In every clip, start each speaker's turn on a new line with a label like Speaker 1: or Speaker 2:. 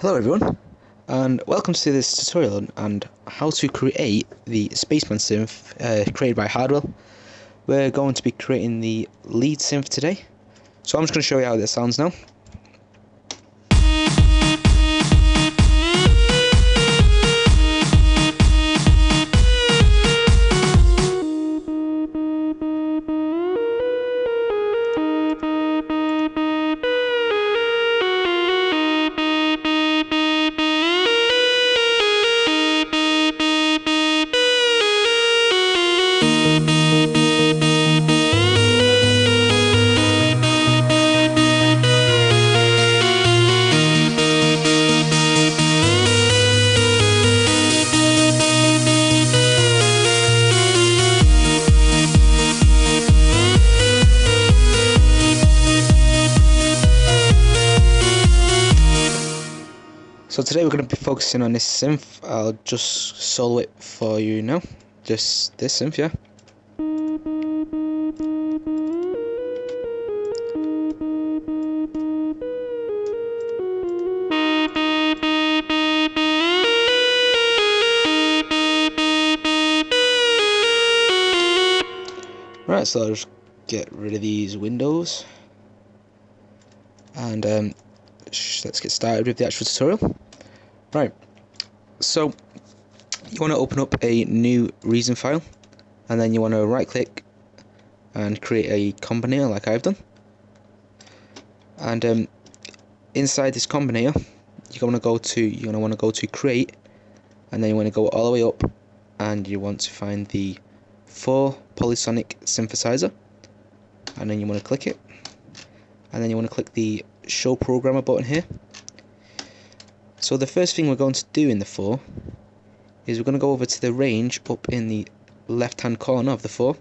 Speaker 1: Hello everyone, and welcome to this tutorial on how to create the Spaceman synth created by Hardwell. We're going to be creating the lead synth today, so I'm just going to show you how this sounds now. So today we're going to be focusing on this synth. I'll just solo it for you now. Just this synth, yeah. Right, so I'll just get rid of these windows. And let's get started with the actual tutorial. Right, so you want to open up a new reason file, and then you want to right click and create a combinator like I've done. And inside this combinator you're going to want to go to create, and then you want to go all the way up and you want to find the 4 polysonic synthesizer, and then you want to click it, and then you want to click the show programmer button here. So the first thing we're going to do in the 4 is we're going to go over to the range up in the left hand corner of the 4,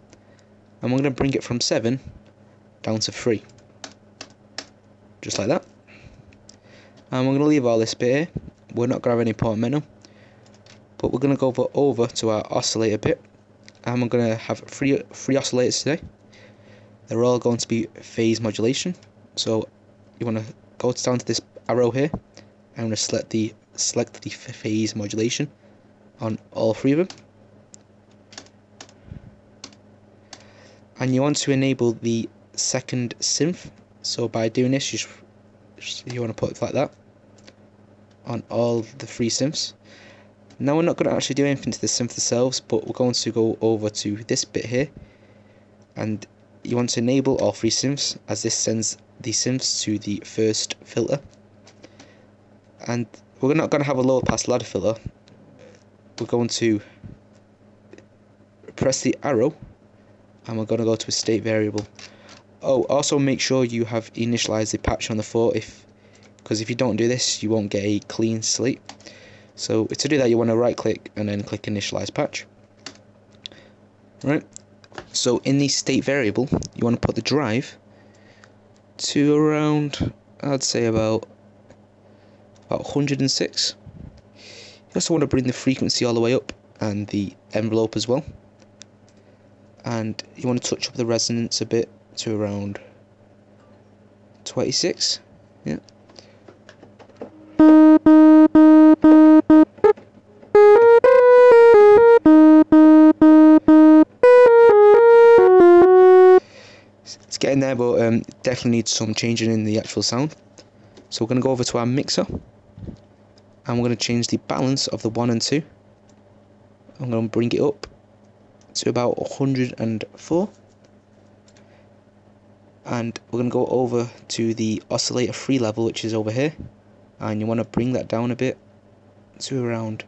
Speaker 1: and we're going to bring it from 7 down to 3, just like that. And we're going to leave all this bit here. We're not going to have any portmanteau, but we're going to go over to our oscillator bit, and we're going to have three oscillators today. They're all going to be phase modulation. So you want to go down to this arrow here, and I'm going to select the phase modulation on all 3 of them. And you want to enable the second synth. So by doing this, you want to put it like that on all the 3 synths. Now we're not going to actually do anything to the synth themselves, but we're going to go over to this bit here, and you want to enable all 3 synths, as this sends the synths to the first filter. And we're not going to have a lower pass ladder filter. We're going to press the arrow, and we're going to go to a state variable. Oh, also make sure you have initialized the patch on the 4, because if you don't do this you won't get a clean slate. So to do that you want to right click and then click initialize patch. Right, so in the state variable you want to put the drive to around, I'd say about 106. You also want to bring the frequency all the way up, and the envelope as well, and you want to touch up the resonance a bit to around 26. Yeah. It's getting there, but definitely needs some changing in the actual sound. So we're going to go over to our mixer, and we're going to change the balance of the 1 and 2. I'm going to bring it up to about 104, and we're going to go over to the oscillator 3 level, which is over here, and you want to bring that down a bit to around,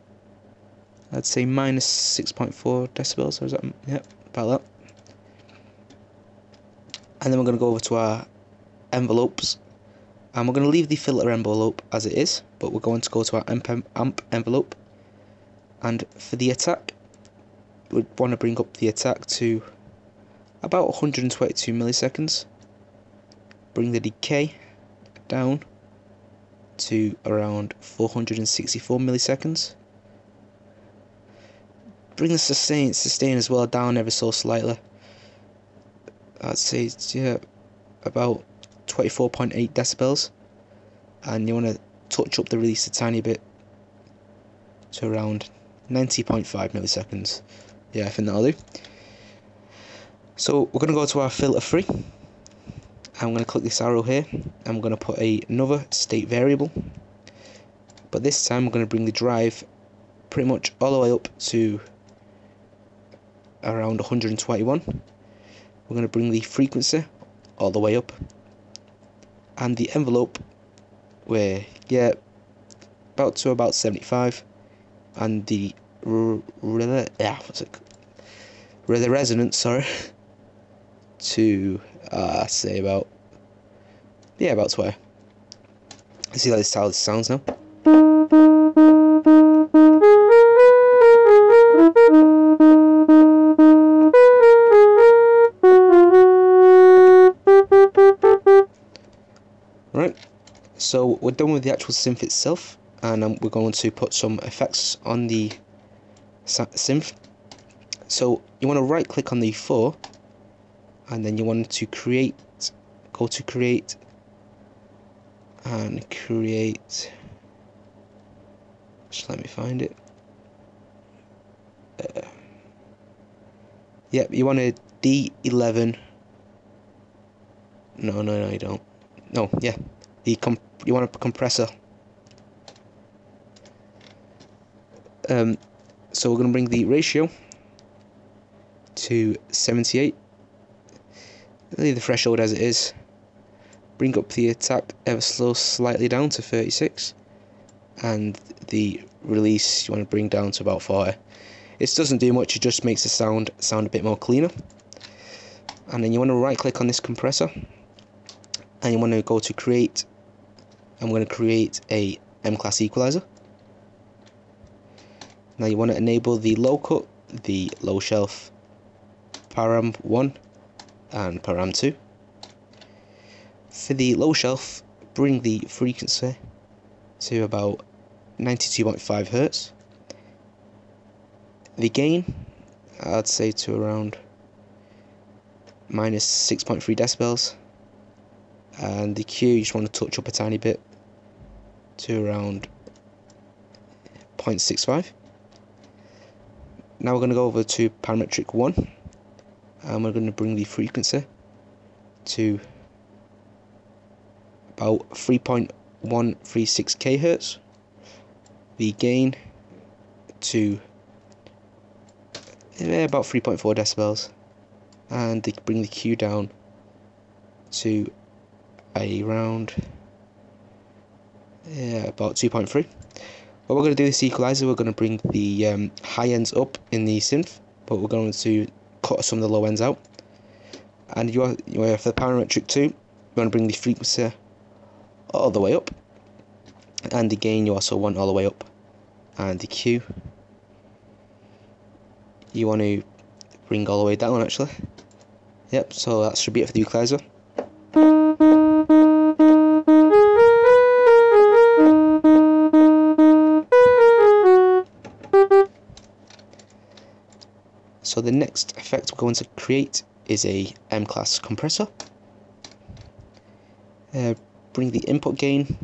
Speaker 1: I'd say minus 6.4 decibels, or is that, yeah, about that. And then we're going to go over to our envelopes, and we're going to leave the filter envelope as it is, but we're going to go to our amp envelope, and for the attack we want to bring up the attack to about 122 milliseconds, bring the decay down to around 464 milliseconds, bring the sustain as well down ever so slightly. I'd say it's, yeah, about 24.8 decibels, and you want to touch up the release a tiny bit to around 90.5 milliseconds. Yeah, I think that'll do. So we're going to go to our filter 3. I'm going to click this arrow here. I'm going to put another state variable, but this time I'm going to bring the drive pretty much all the way up to around 121. We're going to bring the frequency all the way up, and the envelope we're about 75, and the resonance, sorry, to say about 20. Let's see how this sounds now. Right, so we're done with the actual synth itself, and we're going to put some effects on the synth. So you want to right click on the 4, and then you want to go to create, and create, just let me find it. Yep, you want a D11. No, you don't. No, yeah, you want a compressor. So we're going to bring the ratio to 78. Leave the threshold as it is. Bring up the attack ever so slightly down to 36, and the release you want to bring down to about 40. It doesn't do much, it just makes the sound a bit more cleaner. And then you want to right click on this compressor, and you want to go to create. I'm going to create a M-class equalizer. Now you want to enable the low cut, the low shelf, param 1 and param 2. For the low shelf, bring the frequency to about 92.5 Hz. The gain, I'd say to around minus 6.3 decibels. And the Q, you just want to touch up a tiny bit to around 0.65. Now we're going to go over to parametric 1, and we're going to bring the frequency to about 3.136 kHz. The gain to about 3.4 decibels, and bring the Q down to around about 2.3. What we're going to do this equalizer, we're going to bring the high ends up in the synth, but we're going to cut some of the low ends out. And for the parametric 2, you want to bring the frequency all the way up, and the gain you also want all the way up, and the Q you want to bring all the way down actually. Yep, so that should be it for the equalizer. So the next effect we're going to create is a M-class compressor. Bring the input gain,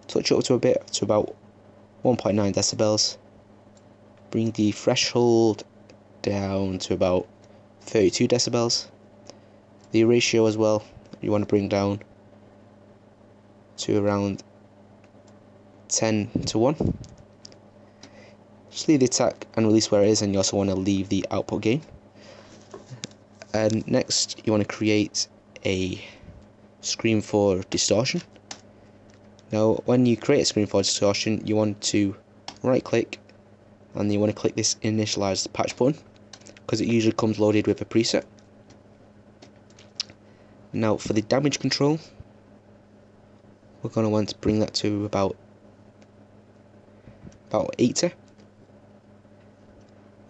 Speaker 1: touch it up to a bit, to about 1.9 decibels. Bring the threshold down to about 32 decibels. The ratio as well, you want to bring down to around 10:1. Just leave the attack and release where it is, and you also want to leave the output gain. And next you want to create a screen for distortion. Now when you create a screen for distortion, you want to right click, and you want to click this initialize the patch button, because it usually comes loaded with a preset. Now for the damage control, we're going to want to bring that to about 80.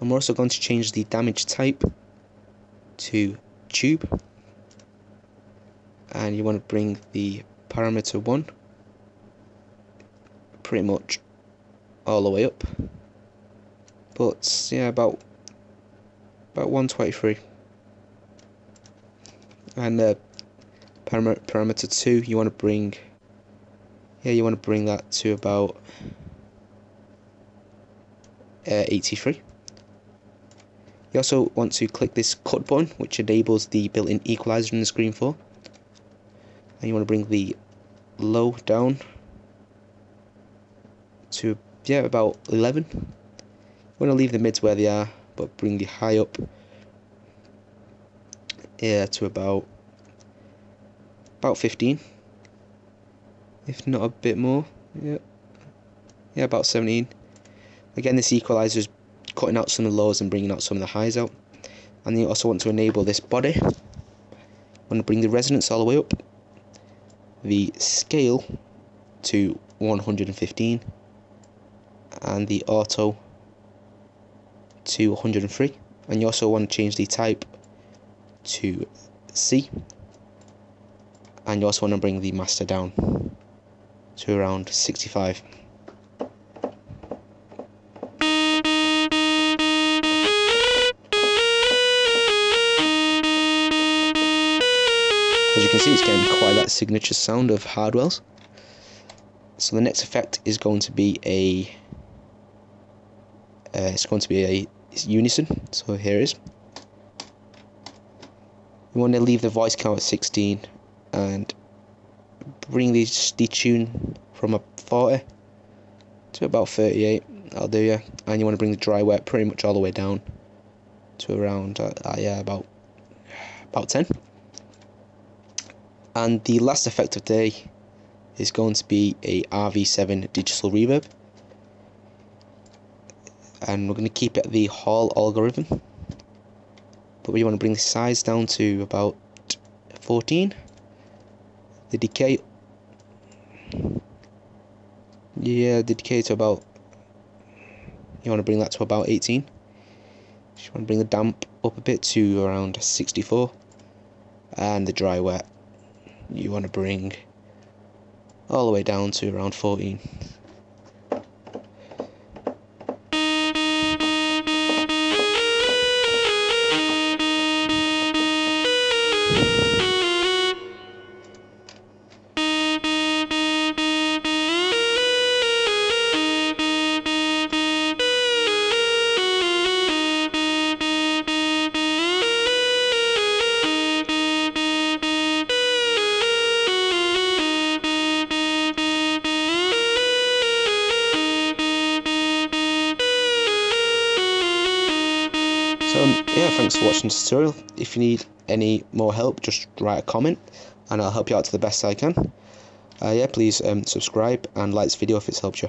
Speaker 1: And we're also going to change the damage type to tube, and you want to bring the parameter 1 pretty much all the way up, but yeah, about 123. And parameter 2, you want to bring Yeah, you want to bring that to about 83. You also want to click this cut button, which enables the built-in equalizer in the screen 4. And you want to bring the low down to, yeah, about 11. You want to leave the mids where they are, but bring the high up, yeah, to about 15, if not a bit more. Yeah, about 17. Again, this equalizer is cutting out some of the lows and bringing out some of the highs out. And you also want to enable this body. You want to bring the resonance all the way up, the scale to 115, and the auto to 103. And you also want to change the type to C, and you also want to bring the master down to around 65. As you can see, it's getting quite that signature sound of Hardwell's. So the next effect is going to be a unison. So here it is. You want to leave the voice count at 16 and bring the tune from a 40 to about 38. That'll do, yeah. And you want to bring the dry wet pretty much all the way down to around about 10. And the last effect of the day is going to be a RV7 digital reverb, and we're going to keep it at the Hall algorithm, but we want to bring the size down to about 14. The decay, yeah, the decay to about, you want to bring that to about 18. You want to bring the damp up a bit to around 64, and the dry wet you want to bring all the way down to around 14. So yeah, thanks for watching this tutorial. If you need any more help, just write a comment and I'll help you out to the best I can. Yeah, please subscribe and like this video if it's helped you.